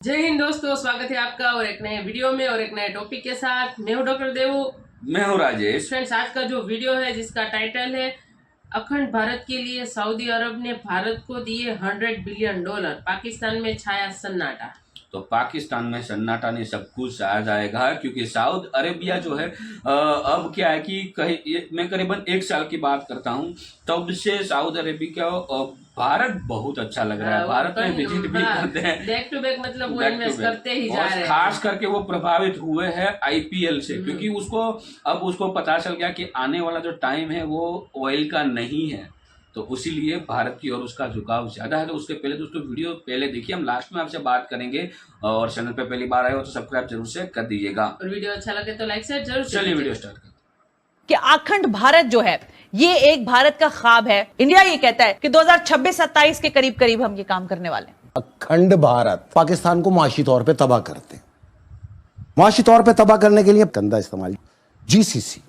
जय हिंद दोस्तों, स्वागत है आपका और एक नए वीडियो में और एक नए टॉपिक के साथ। मैं हूं डॉक्टर देवू। मैं हूं राजेश। फ्रेंड्स, आज का जो वीडियो है जिसका टाइटल है अखंड भारत के लिए सऊदी अरब ने भारत को दिए $100 बिलियन, पाकिस्तान में छाया सन्नाटा। तो पाकिस्तान में सन्नाटा नहीं, सब कुछ आ जाएगा, क्योंकि सऊदी अरेबिया जो है अब क्या है कि मैं करीबन 1 साल की बात करता हूं, तब से सऊदी अरेबिया भारत बहुत अच्छा लग रहा है। भारत में विजिट भी करते हैं, बैक टू बैक, मतलब वो इन्वेस्ट करते ही जा रहे हैं। खास करके वो प्रभावित हुए हैं आईपीएल से, क्योंकि उसको पता चल गया कि आने वाला जो टाइम है वो ऑयल का नहीं है, तो उसीलिए भारत की ओर उसका झुकाव ज्यादा है। तो उसके पहले दोस्तों वीडियो पहले देखिए, हम लास्ट में आपसे बात करेंगे, और चैनल पे पहली बार आए हो तो सब्सक्राइब जरूर से कर दीजिएगा, और वीडियो अच्छा लगे तो लाइक शेयर जरूर। चलिए वीडियो स्टार्ट करते हैं। कि अखंड भारत जो है ये एक भारत का ख्वाब है। इंडिया ये कहता है कि 2026-27 के करीब करीब हम ये काम करने वाले हैं। अखंड भारत पाकिस्तान को माशी तौर पे तबाह करते हैं। माशी तौर पे तबाह करने के लिए गंदा इस्तेमाल। जीसीसी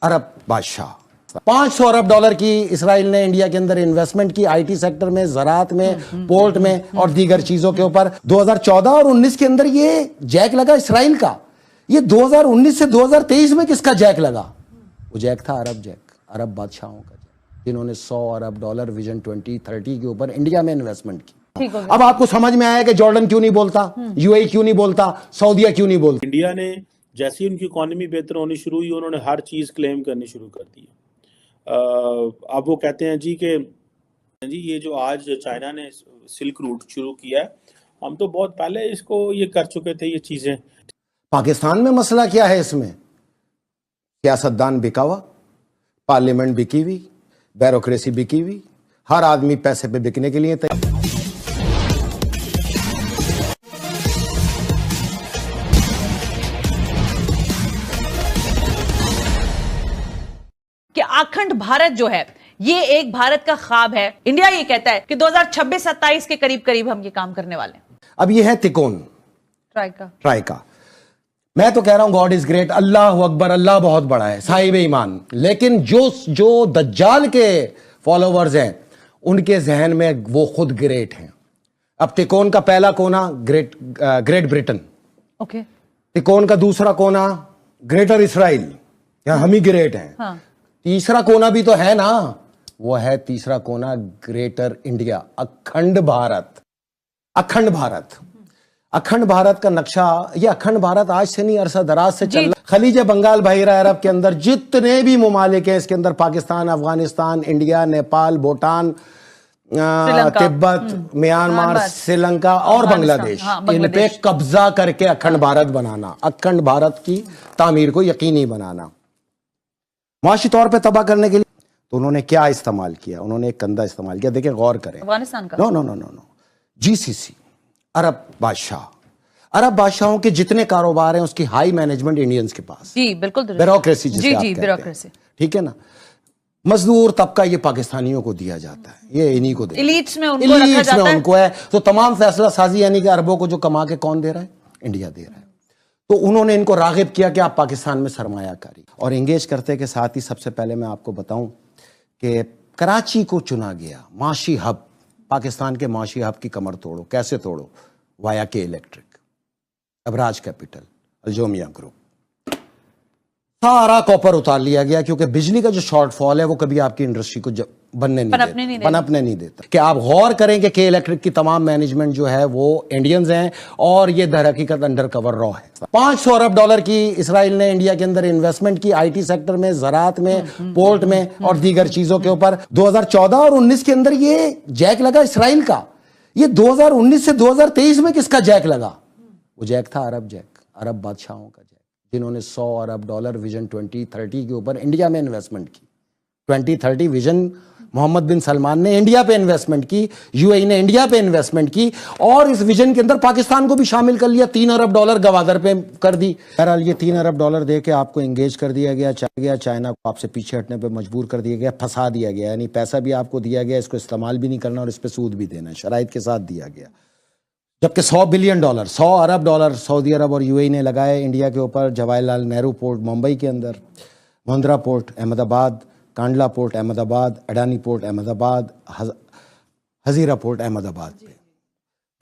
अरब बादशाह $500 अरब की इसराइल ने इंडिया के अंदर इन्वेस्टमेंट की, आईटी सेक्टर में, ज़राअत में, पोर्ट में और दीगर चीजों के ऊपर। 2014 और 19 के अंदर ये जैक लगा इसराइल का। ये 2019 से 2023 में किसका जैक लगा? वो जैक था अरब जैक, अरब बादशाहों का जैक, जिन्होंने $100 अरब विजन 2030 के ऊपर इंडिया में इन्वेस्टमेंट की। अब आपको समझ में आया कि जॉर्डन क्यों नहीं बोलता, यूएई क्यों नहीं बोलता, सऊदीया क्यों नहीं बोलता। इंडिया ने जैसे ही उनकी इकोनॉमी बेहतर होनी शुरू हुई, उन्होंने हर चीज क्लेम करनी शुरू कर दी। अब वो कहते हैं जी ये जो आज चाइना ने सिल्क रूट शुरू किया है, हम तो बहुत पहले इसको ये कर चुके थे ये चीजें। पाकिस्तान में मसला क्या है? इसमें सियासतदान बिका हुआ, पार्लियामेंट बिकी हुई, ब्यूरोक्रेसी बिकी हुई, हर आदमी पैसे पे बिकने के लिए तैयार। कि अखंड भारत जो है ये एक भारत का ख्वाब है। इंडिया ये कहता है कि 2026-27 के करीब करीब हम ये काम करने वाले हैं। अब ये है तिकोन ट्राइका। मैं तो कह रहा हूं गॉड इज ग्रेट, अल्लाह अकबर, अल्लाह बहुत बड़ा है, साहिब ईमान। लेकिन जो दज्जाल के फॉलोवर्स हैं उनके जहन में वो खुद ग्रेट हैं। अब तिकोन का पहला कोना ग्रेट ब्रिटेन, ओके। तिकोन का दूसरा कोना ग्रेटर इसराइल, यहां हम ही ग्रेट हैं। हाँ। तीसरा कोना भी तो है ना, वो है तीसरा कोना ग्रेटर इंडिया, अखंड भारत। अखंड भारत का नक्शा, ये अखंड भारत आज से नहीं, अरसा दराज से चल रहा। खलीज बंगाल बहिरा अरब के अंदर जितने भी मुमालिक हैं, इसके अंदर पाकिस्तान, अफगानिस्तान, इंडिया, नेपाल, भूटान, तिब्बत, म्यांमार, श्रीलंका और बांग्लादेश, इन पे कब्जा करके अखंड भारत बनाना, अखंड भारत की तामीर को यकीनी बनाना, माशी तौर पे तबाह करने के लिए। तो उन्होंने क्या इस्तेमाल किया? उन्होंने एक कंधा इस्तेमाल किया। देखिए, गौर करें। अफगानिस्तान का नो, जीसीसी अरब बादशाहों के जितने कारोबार हैं उसकी हाई मैनेजमेंट इंडियंस के पास। जी बिल्कुल, ब्यूरोक्रेसी जी ब्यूरोक्रेसी, ठीक है ना। मजदूर तबका ये पाकिस्तानियों को दिया जाता है, ये इन्हीं को इलीट्स में उनको है। तो तमाम फैसला साजी यानी कि अरबों को जो कमा के कौन दे रहा है? इंडिया दे रहा है। तो उन्होंने इनको रागिब किया कि आप पाकिस्तान में सरमायाकारी और एंगेज करते के साथ ही सबसे पहले मैं आपको बताऊं कि कराची को चुना गया माशी हब, पाकिस्तान के माशी हब की कमर तोड़ो। कैसे तोड़ो? वाया के इलेक्ट्रिक, अबराज कैपिटल, अल्जोमिया ग्रुप, सारा कॉपर उतार लिया गया, क्योंकि बिजली का जो शॉर्टफॉल है वो कभी आपकी इंडस्ट्री को पनपने नहीं देता। कि आप गौर करें कि इलेक्ट्रिक की तमाम मैनेजमेंट जो है वो इंडियंस हैं और ये दर हकीकत अंडर कवर रॉ है। $500 अरब की इसराइल ने इंडिया के अंदर इन्वेस्टमेंट की, आईटी सेक्टर में, ज़राअत में, पोर्ट में और दीगर चीजों के ऊपर। 2014 और 19 के अंदर ये जैक लगा इसराइल का। ये 2019 से 2023 में किसका जैक लगा? वो जैक था अरब जैक, अरब बादशाहों का जैक, जिन्होंने $100 अरब विजन 2030 के ऊपर इंडिया में इन्वेस्टमेंट की। 2030 विजन मोहम्मद बिन सलमान ने इंडिया पे इन्वेस्टमेंट की, यूएई ने इंडिया पे इन्वेस्टमेंट की, और इस विजन के अंदर पाकिस्तान को भी शामिल कर लिया। $3 अरब गवादर पे कर दी। बहरहाल ये $3 अरब दे के आपको एंगेज कर दिया गया, चाइना को आपसे पीछे हटने पे मजबूर कर दिया गया, फंसा दिया गया। यानी पैसा भी आपको दिया गया, इसको इस्तेमाल भी नहीं करना और इस पर सूद भी देना, शराइत के साथ दिया गया। जबकि $100 बिलियन, $100 अरब सऊदी अरब और यूएई ने लगाए इंडिया के ऊपर। जवाहरलाल नेहरू पोर्ट मुंबई के अंदर, Mundra port Ahmedabad, Kandla port Ahmedabad, Adani port Ahmedabad, Hazira port Ahmedabad पे।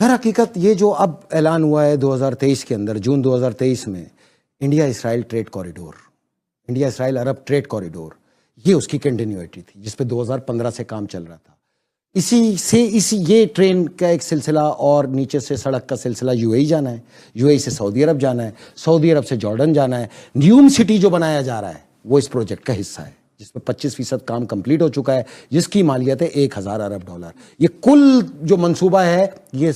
दर हकीकत ये जो अब ऐलान हुआ है 2023 के अंदर, जून 2023 में, India Israel trade corridor, India Israel Arab trade corridor, ये उसकी कंटिन्यूटी थी जिस पे 2015 से काम चल रहा था। इसी ये ट्रेन का एक सिलसिला और नीचे से सड़क का सिलसिला यूएई जाना है, यूएई से सऊदी अरब जाना है, सऊदी अरब से जॉर्डन जाना है। न्यूम सिटी जो बनाया जा रहा है वो इस प्रोजेक्ट का हिस्सा है, जिसमें 25% काम कंप्लीट हो चुका है, जिसकी मालियत है 1000 अरब डॉलर। ये कुल जो मंसूबा है ये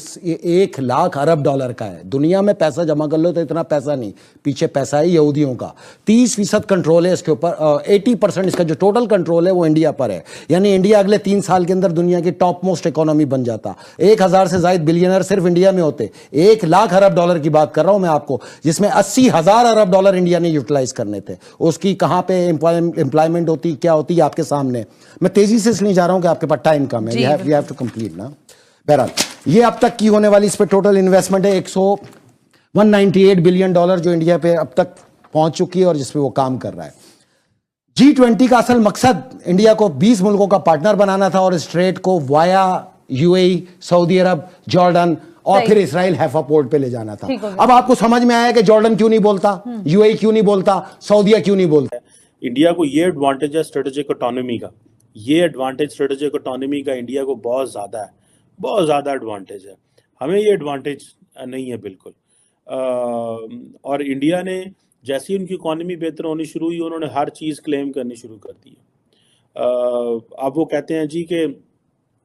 1 लाख अरब डॉलर का है। दुनिया में पैसा जमा कर लो तो इतना पैसा नहीं, पीछे पैसा है यहूदियों का। 30% कंट्रोल है इसके ऊपर, 80% इसका जो टोटल कंट्रोल है वो इंडिया पर है। यानी इंडिया अगले 3 साल के अंदर दुनिया की टॉप मोस्ट इकोनॉमी बन जाता। 1000 से ज्यादा बिलियनर सिर्फ इंडिया में होते। 1 लाख अरब डॉलर की बात कर रहा हूं मैं आपको, जिसमें 80,000 अरब डॉलर इंडिया ने यूटिलाइज करने थे। उसकी कहां पे एम्प्लॉयमेंट होती, क्या होती है आपके सामने। मैं तेजी से इसलिए जा रहा हूं कि आपके पास टाइम कम है, वी हैव टू कंप्लीट ना। बहरहाल ये अब तक की होने वाली इस पे टोटल इन्वेस्टमेंट है 198 बिलियन डॉलर जो इंडिया पे अब तक पहुंच चुकी है और जिसपे वो काम कर रहा है। G20 का असल मकसद इंडिया को 20 मुल्कों का पार्टनर बनाना था और इस ट्रेड को वाया यूएई, सऊदी अरब, जॉर्डन और फिर इसराइल हैफा पोर्ट पे ले जाना था। अब आपको समझ में आया कि जॉर्डन क्यों नहीं बोलता, यूएई क्यों नहीं बोलता, सऊदीया क्यों नहीं बोलता। इंडिया को ये एडवांटेज है स्ट्रेटेजिक ऑटोनॉमी का, ये एडवांटेज स्ट्रेटेजिक ऑटोनॉमी का इंडिया को बहुत ज़्यादा है, बहुत ज़्यादा एडवांटेज है। हमें ये एडवांटेज नहीं है बिल्कुल। और इंडिया ने जैसे ही उनकी इकॉनमी बेहतर होनी शुरू हुई उन्होंने हर चीज़ क्लेम करनी शुरू कर दी। अब वो कहते हैं जी कि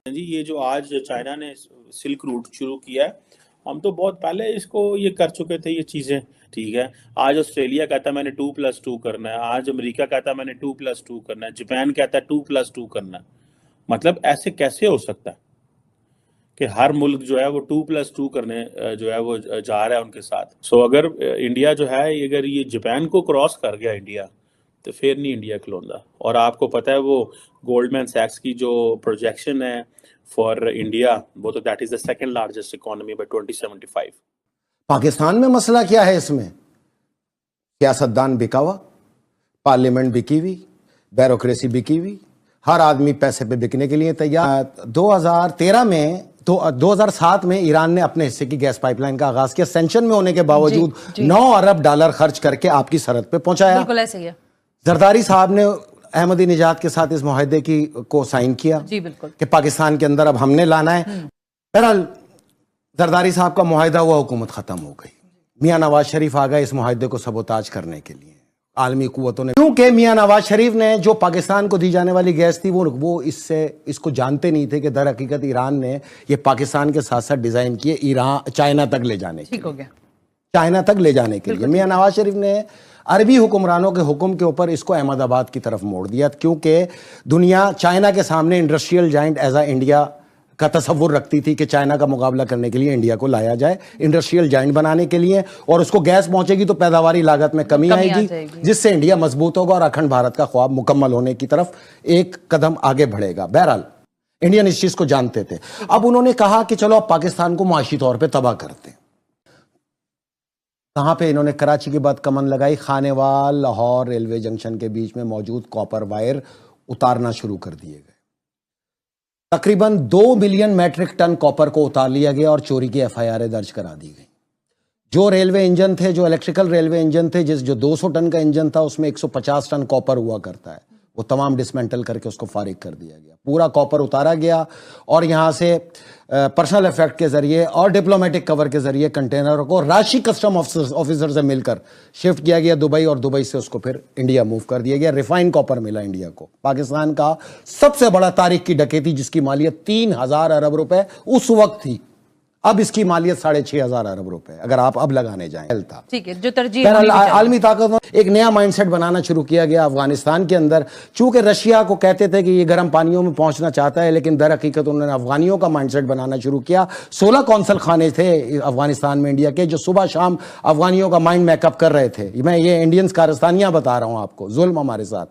ये जो आज चाइना ने सिल्क रूट शुरू किया है, हम तो बहुत पहले इसको ये कर चुके थे ये चीज़ें, ठीक है। आज ऑस्ट्रेलिया कहता है मैंने 2+2 करना है, आज अमेरिका कहता है मैंने 2+2 करना है, जापान कहता है 2+2 करना है। मतलब ऐसे कैसे हो सकता है कि हर मुल्क जो है वो 2+2 करने जो है वो जा रहा है उनके साथ। सो अगर इंडिया जो है अगर ये जापान को क्रॉस कर गया इंडिया तो फिर नहीं इंडिया खिलौंदा। और आपको पता है वो गोल्डमैन सैक्स की जो प्रोजेक्शन है फॉर इंडिया, वो तो that is the second largest economy bye 2075। Pakistan में मसला क्या है इसमें? सियासतदान बिका हुआ, पार्लियामेंट बिकी हुई, ब्यूरोक्रेसी बिकी हुई, हर आदमी पैसे पे बिकने के लिए तैयार। 2007 में ईरान ने अपने हिस्से की गैस पाइपलाइन का आगाज किया, सेंशन में होने के बावजूद 9 अरब डॉलर खर्च करके आपकी सरहद पे पहुंचाया। बिल्कुल ऐसे ही है। जरदारी साहब ने अहमदी निजात के साथ इस मुआहदे को साइन किया जी बिल्कुल कि पाकिस्तान के अंदर अब हमने लाना है। बहरहाल जरदारी साहब का मुआहदा हुआ, हुकूमत खत्म हो गई। मियां नवाज शरीफ आ गए इस मुआहदे को सबोताज करने के लिए। आलमी कुव्वतों ने, क्योंकि मियां नवाज शरीफ ने जो पाकिस्तान को दी जाने वाली गैस थी वो इसको जानते नहीं थे कि दर हकीकत ईरान ने ये पाकिस्तान के साथ साथ डिजाइन किए ईरान चाइना तक ले जाने के लिए। ठीक हो गया, चाइना तक ले जाने के लिए मियां नवाज शरीफ ने अरबी हुक्मरानों के हुक्म के ऊपर इसको अहमदाबाद की तरफ मोड़ दिया, क्योंकि दुनिया चाइना के सामने इंडस्ट्रियल जाइंट एज इंडिया का तस्वुर रखती थी कि चाइना का मुकाबला करने के लिए इंडिया को लाया जाए इंडस्ट्रियल जाइंट बनाने के लिए, और उसको गैस पहुंचेगी तो पैदावारी लागत में कमी आएगी, जिससे इंडिया मजबूत होगा और अखंड भारत का ख्वाब मुकम्मल होने की तरफ एक कदम आगे बढ़ेगा। बहरहाल इंडियन इस चीज को जानते थे। अब उन्होंने कहा कि चलो अब पाकिस्तान को मुआशी तौर पर तबाह करते हैं। कहां पे इन्होंने कराची के बाद कमन लगाई, खानेवाल लाहौर रेलवे जंक्शन के बीच में मौजूद कॉपर वायर उतारना शुरू कर दिए गए। तकरीबन 2 मिलियन मैट्रिक टन कॉपर को उतार लिया गया और चोरी की एफआईआर दर्ज करा दी गई। जो रेलवे इंजन थे, जो इलेक्ट्रिकल रेलवे इंजन थे, जो 200 टन का इंजन था उसमें 150 टन कॉपर हुआ करता है, वो तमाम डिसमेंटल करके उसको फारिग कर दिया गया। पूरा कॉपर उतारा गया और यहाँ से पर्सनल इफेक्ट के जरिए और डिप्लोमेटिक कवर के जरिए कंटेनरों को राशि कस्टम ऑफिसर से मिलकर शिफ्ट किया गया दुबई, और दुबई से उसको फिर इंडिया मूव कर दिया गया। रिफाइंड कॉपर मिला इंडिया को। पाकिस्तान का सबसे बड़ा तारीख की डकैती जिसकी मालियत 3000 अरब रुपए उस वक्त थी, अब इसकी मालियत 6500 अरब रुपए अगर आप अब लगाने जाएं। ठीक है, जो तरजीह आलमी ताकत एक नया माइंडसेट बनाना शुरू किया गया अफगानिस्तान के अंदर। चूंकि रशिया को कहते थे कि ये गर्म पानियों में पहुंचना चाहता है, लेकिन दर हकीकत उन्होंने अफगानियों का माइंडसेट बनाना शुरू किया। 16 कौंसल खाने थे अफगानिस्तान में इंडिया के, जो सुबह शाम अफगानियों का माइंड मेकअप कर रहे थे। मैं ये इंडियंस कारस्तानियां बता रहा हूं आपको, जुल्म हमारे साथ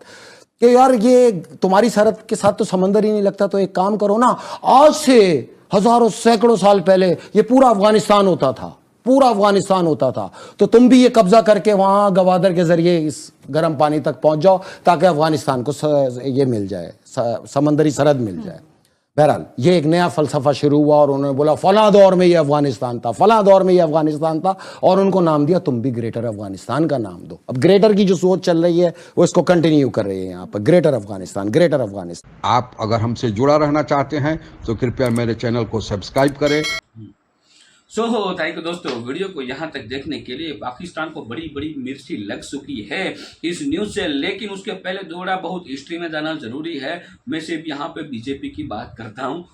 कि यार ये तुम्हारी सरहद के साथ तो समंदर ही नहीं लगता, तो एक काम करो ना, आज से हजारों सैकड़ों साल पहले ये पूरा अफगानिस्तान होता था, पूरा अफगानिस्तान होता था, तो तुम भी ये कब्जा करके वहां गवादर के जरिए इस गर्म पानी तक पहुंच जाओ ताकि अफगानिस्तान को ये मिल जाए, समंदरी सरहद मिल जाए। बहरहाल ये एक नया फलसफा शुरू हुआ और उन्होंने बोला फला दौर में ये अफगानिस्तान था, फला दौर में ये अफगानिस्तान था, और उनको नाम दिया तुम भी ग्रेटर अफगानिस्तान का नाम दो। अब ग्रेटर की जो सोच चल रही है वो इसको कंटिन्यू कर रही है यहाँ पर, ग्रेटर अफगानिस्तान, ग्रेटर अफगानिस्तान। आप अगर हमसे जुड़ा रहना चाहते हैं तो कृपया मेरे चैनल को सब्सक्राइब करें। थैंक यू दोस्तों, वीडियो को यहाँ तक देखने के लिए। पाकिस्तान को बड़ी बड़ी मिर्ची लग चुकी है इस न्यूज़ से, लेकिन उसके पहले थोड़ा बहुत हिस्ट्री में जाना जरूरी है। मैं सिर्फ यहाँ पे बीजेपी की बात करता हूँ,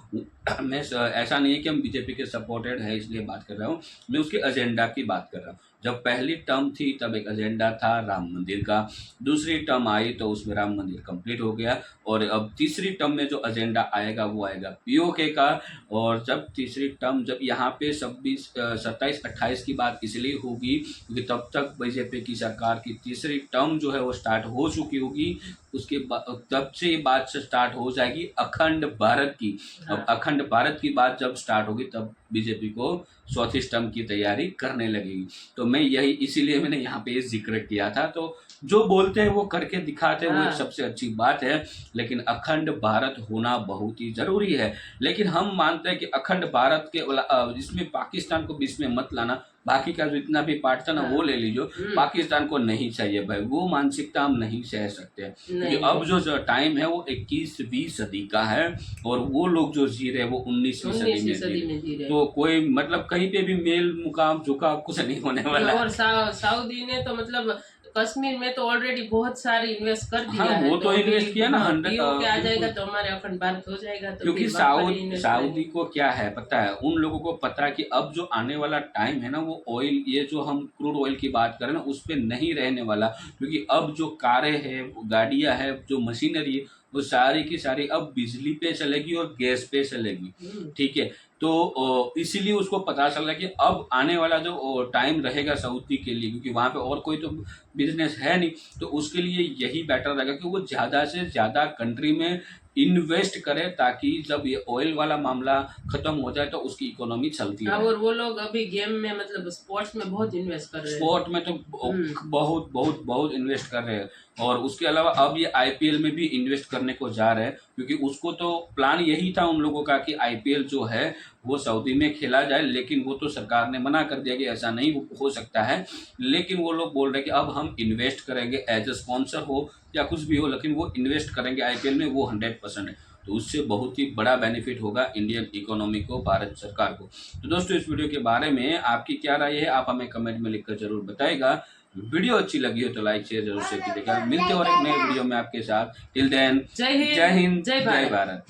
मैं ऐसा नहीं है कि हम बीजेपी के सपोर्टेड है इसलिए बात कर रहा हूँ, मैं उसके एजेंडा की बात कर रहा हूँ। जब पहली टर्म थी तब एक एजेंडा था राम मंदिर का, दूसरी टर्म आई तो उसमें राम मंदिर कंप्लीट हो गया, और अब तीसरी टर्म में जो एजेंडा आएगा वो आएगा पीओके का। और जब तीसरी टर्म, जब यहाँ पे 26, 27, 28 की बात इसलिए होगी क्योंकि तब तक बीजेपी की सरकार की तीसरी टर्म जो है वो स्टार्ट हो चुकी होगी। उसके बाद तब से ये बात स्टार्ट हो जाएगी अखंड भारत की। अब अखंड भारत की बात जब स्टार्ट होगी तब बीजेपी को चौथी टर्म की तैयारी करने लगेगी। तो मैं यही इसीलिए मैंने यहाँ पे जिक्र किया था। तो जो बोलते हैं वो करके दिखाते हैं, वो एक सबसे अच्छी बात है, लेकिन अखंड भारत होना बहुत ही जरूरी है। लेकिन हम मानते हैं कि अखंड भारत के जिसमें पाकिस्तान को बीच में मत लाना, बाकी का जो इतना भी पार्ट था ना वो ले लीजिए, पाकिस्तान को नहीं चाहिए भाई, वो मानसिकता हम नहीं सह सकते। क्योंकि अब जो टाइम है वो 21वीं सदी का है और वो लोग जो जी रहे हैं वो 19वीं सदी में जी रहे। तो कोई मतलब कहीं पे भी मेल मुकाम झुकाव कुछ नहीं होने वाला। और सऊदी ने तो मतलब कश्मीर में तो ऑलरेडी बहुत सारी इन्वेस्ट कर दिया है। वो तो इन्वेस्ट किया ना 100 आ जाएगा तो हमारे अखंड भारत हो जाएगा। तो क्योंकि सऊदी को क्या है पता है, उन लोगों को पता है कि अब जो आने वाला टाइम है ना वो ऑयल, ये जो हम क्रूड ऑयल की बात करें ना उस पर नहीं रहने वाला। क्योंकि अब जो कारें हैं, गाड़ियां हैं, जो मशीनरी है वो सारी की सारी अब बिजली पे चलेगी और गैस पे चलेगी। ठीक है, तो इसीलिए उसको पता चल रहा है कि अब आने वाला जो टाइम रहेगा सऊदी के लिए, क्योंकि वहाँ पे और कोई तो बिजनेस है नहीं, तो उसके लिए यही बेटर रहेगा कि वो ज़्यादा से ज़्यादा कंट्री में इन्वेस्ट करे ताकि जब ये ऑयल वाला मामला खत्म हो जाए तो उसकी इकोनॉमी चलती है। और वो लोग अभी गेम में मतलब स्पोर्ट्स में बहुत इन्वेस्ट कर रहे हैं। स्पोर्ट में तो बहुत बहुत बहुत इन्वेस्ट कर रहे हैं, और उसके अलावा अब ये आईपीएल में भी इन्वेस्ट करने को जा रहे हैं, क्योंकि उसको तो प्लान यही था उन लोगों का कि आईपीएल जो है वो सऊदी में खेला जाए, लेकिन वो तो सरकार ने मना कर दिया कि ऐसा नहीं हो सकता है। लेकिन वो लोग बोल रहे हैं कि अब हम इन्वेस्ट करेंगे, एज ए स्पॉन्सर हो या कुछ भी हो, लेकिन वो इन्वेस्ट करेंगे आईपीएल में, वो 100% है। तो उससे बहुत ही बड़ा बेनिफिट होगा इंडियन इकोनॉमी को, भारत सरकार को। तो दोस्तों इस वीडियो के बारे में आपकी क्या राय है, आप हमें कमेंट में लिखकर जरूर बताइएगा। वीडियो अच्छी लगी हो तो लाइक शेयर जरूर से कीजिएगा। मिलते हैं और एक नए वीडियो में आपके साथ। टिल देन, जय हिंद, जय भारत।